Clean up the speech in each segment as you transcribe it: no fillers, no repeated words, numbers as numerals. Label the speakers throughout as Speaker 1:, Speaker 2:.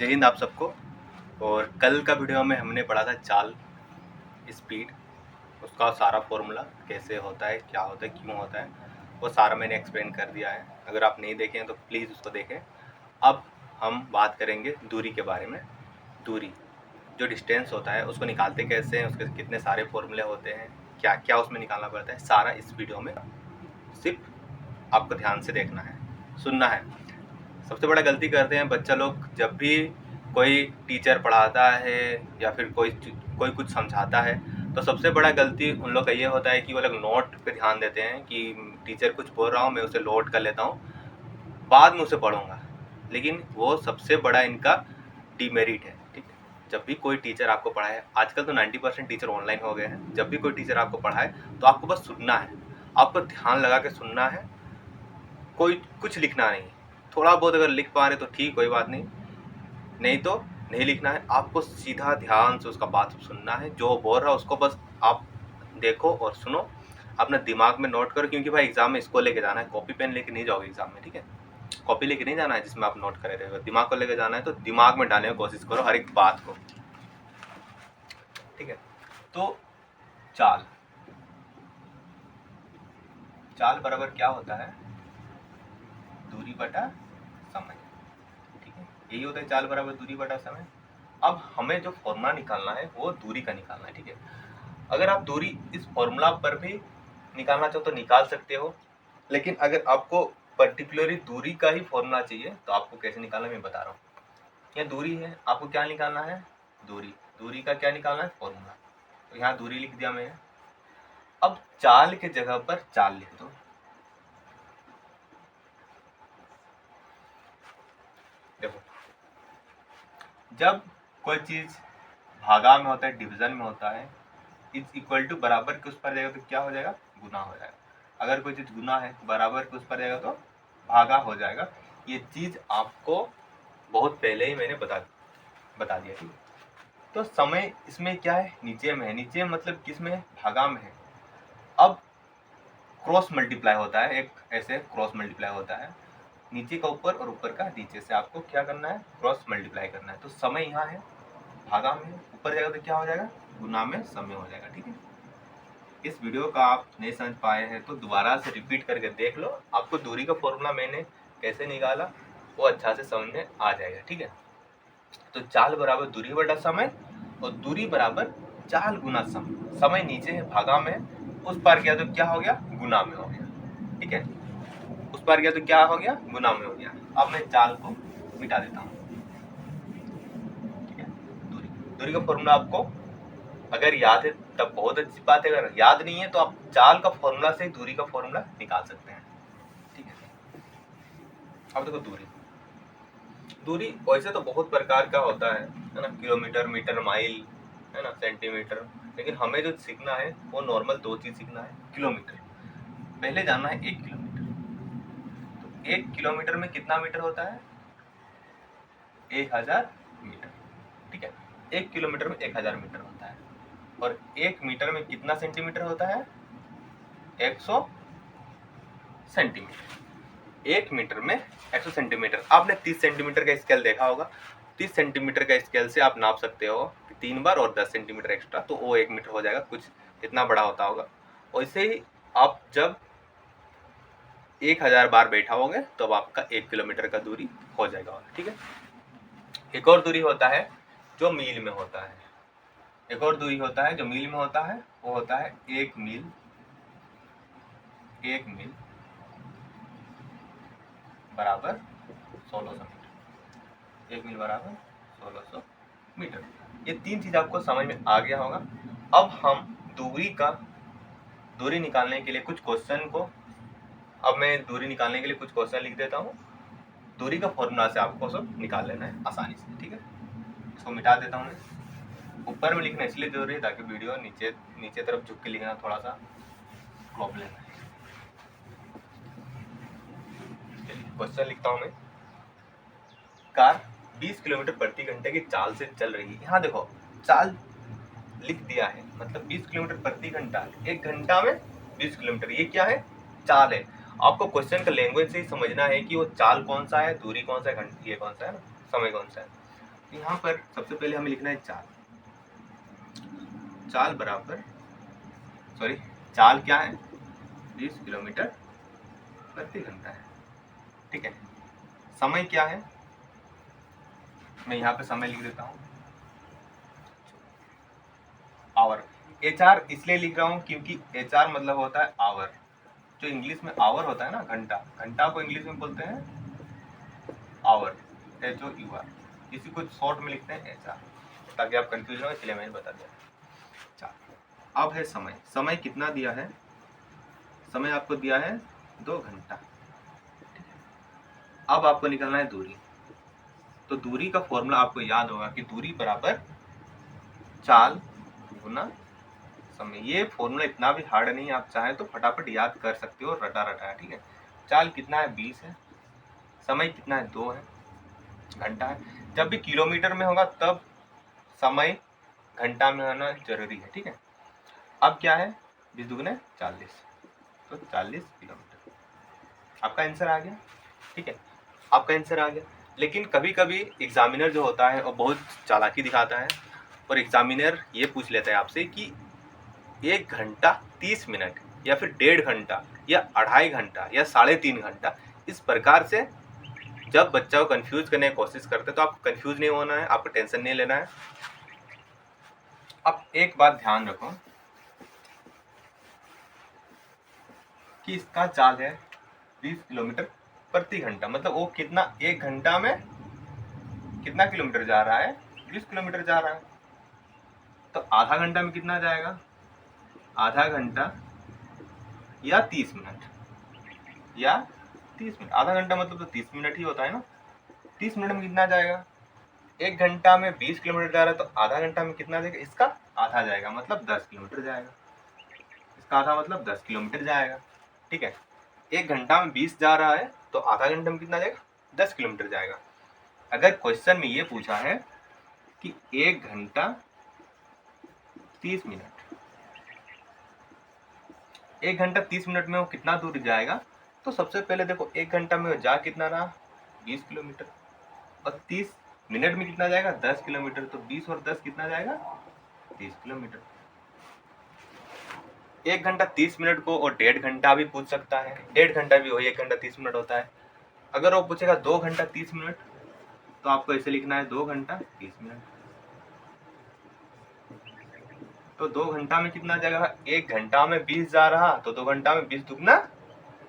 Speaker 1: जय हिंद आप सबको। और कल का वीडियो में हमने पढ़ा था चाल, स्पीड, उसका सारा फॉर्मूला कैसे होता है, क्या होता है, क्यों होता है, वो सारा मैंने एक्सप्लेन कर दिया है। अगर आप नहीं देखे हैं तो प्लीज़ उसको देखें। अब हम बात करेंगे दूरी के बारे में। दूरी जो डिस्टेंस होता है उसको निकालते कैसे हैं, उसके कितने सारे फॉर्मूले होते हैं, क्या क्या उसमें निकालना पड़ता है, सारा इस वीडियो में सिर्फ आपको ध्यान से देखना है, सुनना है। सबसे बड़ा गलती करते हैं बच्चा लोग, जब भी कोई टीचर पढ़ाता है या फिर कोई कुछ समझाता है तो सबसे बड़ा गलती उन लोग का ये होता है कि वो लोग नोट पे ध्यान देते हैं कि टीचर कुछ बोल रहा हूँ मैं उसे नोट कर लेता हूँ, बाद में उसे पढ़ूंगा। लेकिन वो सबसे बड़ा इनका डिमेरिट है। ठीक है, जब भी कोई टीचर आपको पढ़ाए, आजकल तो 90% टीचर ऑनलाइन हो गए हैं, जब भी कोई टीचर आपको पढ़ाए तो आपको बस सुनना है, आपको ध्यान लगा के सुनना है, कोई कुछ लिखना नहीं। थोड़ा बहुत अगर लिख पा रहे तो ठीक, कोई बात नहीं, नहीं तो नहीं लिखना है। आपको सीधा ध्यान से उसका बात सुनना है, जो बोल रहा है उसको बस आप देखो और सुनो, अपने दिमाग में नोट करो, क्योंकि भाई एग्जाम में इसको लेके जाना है, कॉपी पेन लेके नहीं जाओगे एग्जाम में। ठीक है, कॉपी लेके नहीं जाना है जिसमें आप नोट करे रहे हो, दिमाग को लेके जाना है, तो दिमाग में डालने की कोशिश करो हर एक बात को। ठीक है, तो चाल, चाल बराबर क्या होता है, दूरी बटा समय। ठीक है, यही होता है चाल बराबर दूरी बटा समय। अब हमें जो फॉर्मूला निकालना है वो दूरी का निकालना है। ठीक है, अगर आप दूरी इस फॉर्मूला पर भी निकालना चाहो तो निकाल सकते हो, लेकिन अगर आपको पर्टिकुलरली दूरी का ही फॉर्मूला चाहिए तो आपको कैसे निकालना मैं बता रहा हूँ। यह दूरी है, आपको क्या निकालना है, दूरी। दूरी का क्या निकालना है, फॉर्मूला। तो यहाँ दूरी लिख दिया मैंने। अब चाल के जगह पर चाल लिख दो। देखो, जब कोई चीज भागा में होता है, डिवीजन में होता है, इज इक्वल टू बराबर के उस पर जाएगा तो क्या हो जाएगा, गुना हो जाएगा। अगर कोई चीज गुना है, बराबर के उस पर जाएगा तो भागा हो जाएगा। ये चीज आपको बहुत पहले ही मैंने बता दिया। ठीक है, तो समय इसमें क्या है, नीचे में है। नीचे मतलब किस में है, भागा में है। अब क्रॉस मल्टीप्लाई होता है, एक ऐसे क्रॉस मल्टीप्लाई होता है, नीचे का ऊपर और ऊपर का नीचे से आपको क्या करना है, क्रॉस मल्टीप्लाई करना है। तो समय यहाँ है, भागा में है, ऊपर जाएगा तो क्या हो जाएगा, गुना में समय हो जाएगा। ठीक है, इस वीडियो का आप नहीं समझ पाए हैं तो दोबारा से रिपीट करके देख लो, आपको दूरी का फॉर्मूला मैंने कैसे निकाला वो अच्छा से समझ में आ जाएगा। ठीक है, तो चाल बराबर दूरी बटा समय, और दूरी बराबर चाल गुना समय। समय नीचे है, भागा में, उस पार गया तो क्या हो गया, गुना में हो गया। ठीक है, उस पार गया तो क्या हो गया, गुना में हो गया। अब मैं चाल को मिटा देता हूँ। ठीक है, दूरी, दूरी का फॉर्मूला आपको अगर याद है तब बहुत अच्छी बात है, अगर याद नहीं है तो आप चाल का फॉर्मूला से दूरी का फॉर्मूला निकाल सकते हैं। ठीक है, अब देखो दूरी, दूरी वैसे तो बहुत प्रकार का होता है ना, किलोमीटर, मीटर, माइल, है ना, सेंटीमीटर। लेकिन हमें जो सीखना है वो नॉर्मल दो चीज सीखना है। किलोमीटर, पहले जानना है 1 किलोमीटर। तो 1 किलोमीटर में कितना मीटर होता है, 1000 मीटर। ठीक है, 1 किलोमीटर में 1000 मीटर होता है। और 1 मीटर में कितना सेंटीमीटर होता है, 100 सेंटीमीटर। 1 मीटर में 100 सेंटीमीटर। आपने 30 सेंटीमीटर का स्केल देखा होगा, 30 सेंटीमीटर का स्केल से आप नाप सकते हो कि 3 बार और 10 सेंटीमीटर एक्स्ट्रा, तो वो 1 मीटर हो जाएगा, कुछ इतना बड़ा होता होगा। वैसे ही आप जब 1000 बार बैठाओगे तो अब आपका 1 किलोमीटर का दूरी हो जाएगा। ठीक है, एक और दूरी होता है जो मील में होता है। एक और दूरी होता है जो मील में होता है, वो होता है 1 मील। 1 मील बराबर 1600 मीटर। 1 मील बराबर 1600 मीटर। ये तीन चीज आपको समझ में आ गया होगा। अब हम दूरी निकालने के लिए कुछ क्वेश्चन को, अब मैं दूरी निकालने के लिए कुछ क्वेश्चन लिख देता हूँ। दूरी का फॉर्मूला से आपको सब निकाल लेना है आसानी से। ठीक है, इसको मिटा देता हूँ मैं। ऊपर में लिखना इसलिए जरूरी है ताकि वीडियो नीचे नीचे तरफ झुक के लिखना थोड़ा सा प्रॉब्लम है। क्वेश्चन लिखता हूँ मैं। कार 20 किलोमीटर प्रति घंटे की चाल से चल रही है। यहाँ देखो, चाल लिख दिया है, मतलब 20 किलोमीटर प्रति घंटा, 1 घंटा में 20 किलोमीटर, ये क्या है, चाल है। आपको क्वेश्चन का लैंग्वेज से ही समझना है कि वो चाल कौन सा है, दूरी कौन सा है, ये कौन सा है ना, समय कौन सा है। यहाँ पर सबसे पहले हमें लिखना है चाल। चाल बराबर, सॉरी, चाल क्या है, 20 किलोमीटर प्रति घंटा है। ठीक है, समय क्या है, मैं यहाँ पे समय लिख देता हूँ, आवर। HR इसलिए लिख रहा हूँ क्योंकि HR मतलब होता है आवर। जो इंग्लिश में आवर होता है ना, घंटा, घंटा को इंग्लिश में बोलते हैं आवर, HOUR। इसी को शॉर्ट में लिखते हैं HR, ताकि आप कंफ्यूज हो, इसलिए मैंने बता दिया। अब है समय। समय कितना दिया है, समय आपको दिया है 2 घंटा। अब आपको निकालना है दूरी। तो दूरी का फॉर्मूला आपको याद होगा कि दूरी बराबर चाल गुना समय। ये फॉर्मूला इतना भी हार्ड नहीं है, आप चाहें तो फटाफट याद कर सकते हो, रटा रटा है। ठीक है, चाल कितना है 20 है, समय कितना है 2 है, घंटा है। जब भी किलोमीटर में होगा तब समय घंटा में होना जरूरी है। ठीक है, अब क्या है, 20 दुगने 40, तो 40 किलोमीटर आपका आंसर आ गया। ठीक है, आपका आंसर आ गया। लेकिन कभी कभी एग्जामिनर जो होता है वो बहुत चालाकी दिखाता है, और एग्जामिनर ये पूछ लेता है आपसे कि 1 घंटा 30 मिनट या फिर 1.5 घंटा या 2.5 घंटा या 3.5 घंटा। इस प्रकार से जब बच्चा को कंफ्यूज करने की कोशिश करते हैं तो आपको कंफ्यूज नहीं होना है, आपको टेंशन नहीं लेना है। अब एक बात ध्यान रखो कि इसका चाल है 20 किलोमीटर प्रति घंटा, मतलब वो कितना, 1 घंटा में कितना किलोमीटर जा रहा है, 20 किलोमीटर जा रहा है। तो आधा घंटा में कितना जाएगा, आधा घंटा या 30 मिनट, या 30 मिनट। आधा घंटा मतलब तो 30 मिनट ही होता है ना। 30 मिनट में कितना जाएगा, 1 घंटा में 20 किलोमीटर जा रहा है, तो आधा घंटा में कितना जाएगा, इसका आधा जाएगा, मतलब 10 किलोमीटर जाएगा। इसका आधा मतलब 10 किलोमीटर जाएगा। ठीक है, 1 घंटा में 20 जा रहा है तो आधा घंटा में कितना जाएगा, 10 किलोमीटर जाएगा। अगर क्वेश्चन में ये पूछा है कि 1 घंटा 30 मिनट, 1 घंटा 30 मिनट में वो कितना दूर जाएगा, तो सबसे पहले देखो 1 घंटा में वो जा कितना रहा, 20 किलोमीटर, और 30 मिनट में कितना जाएगा, 10 किलोमीटर। तो 20 और 10 कितना जाएगा, 30 किलोमीटर। 1 घंटा 30 मिनट को और 1.5 घंटा भी पूछ सकता है, 1.5 घंटा भी वही 1 घंटा 30 मिनट होता है। अगर वो पूछेगा 2 घंटा 30 मिनट, तो आपको ऐसे लिखना है 2 घंटा 30 मिनट। तो 2 घंटा में कितना जाएगा, 1 घंटा में 20 जा रहा, तो 2 घंटा में 20 दुगना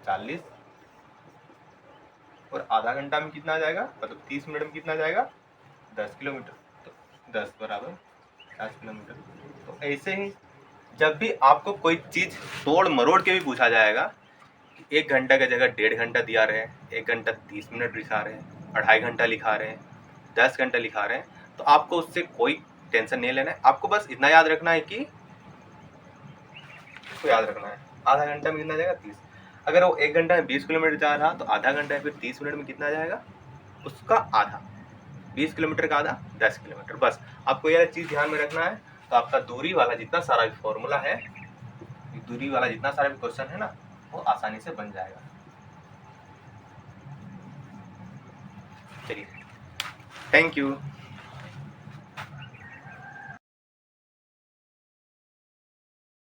Speaker 1: 40, और आधा घंटा में कितना जाएगा, मतलब 30 मिनट में कितना जाएगा, 10 किलोमीटर। तो 10 बराबर 50 किलोमीटर। तो ऐसे ही जब भी आपको कोई चीज तोड़ मरोड़ के भी पूछा जाएगा, 1 घंटा की जगह 1.5 घंटा दिया रहे, 1 घंटा 30 मिनट लिखा रहे, 2.5 घंटा लिखा रहे, 10 घंटा लिखा रहे, तो आपको उससे कोई टेंशन नहीं लेना है। आपको बस इतना याद रखना है कि इसको याद रखना है, आधा घंटा में कितना जाएगा, 30। अगर वो 1 घंटा में 20 किलोमीटर जा रहा तो आधा घंटा फिर 30 मिनट में कितना जाएगा, उसका आधा, 20 किलोमीटर का आधा 10 किलोमीटर। बस आपको यह चीज ध्यान में रखना है। तो आपका दूरी वाला जितना सारा भी फॉर्मूला है, दूरी वाला जितना सारा भी क्वेश्चन है ना, वो आसानी से बन जाएगा। चलिए, थैंक यू।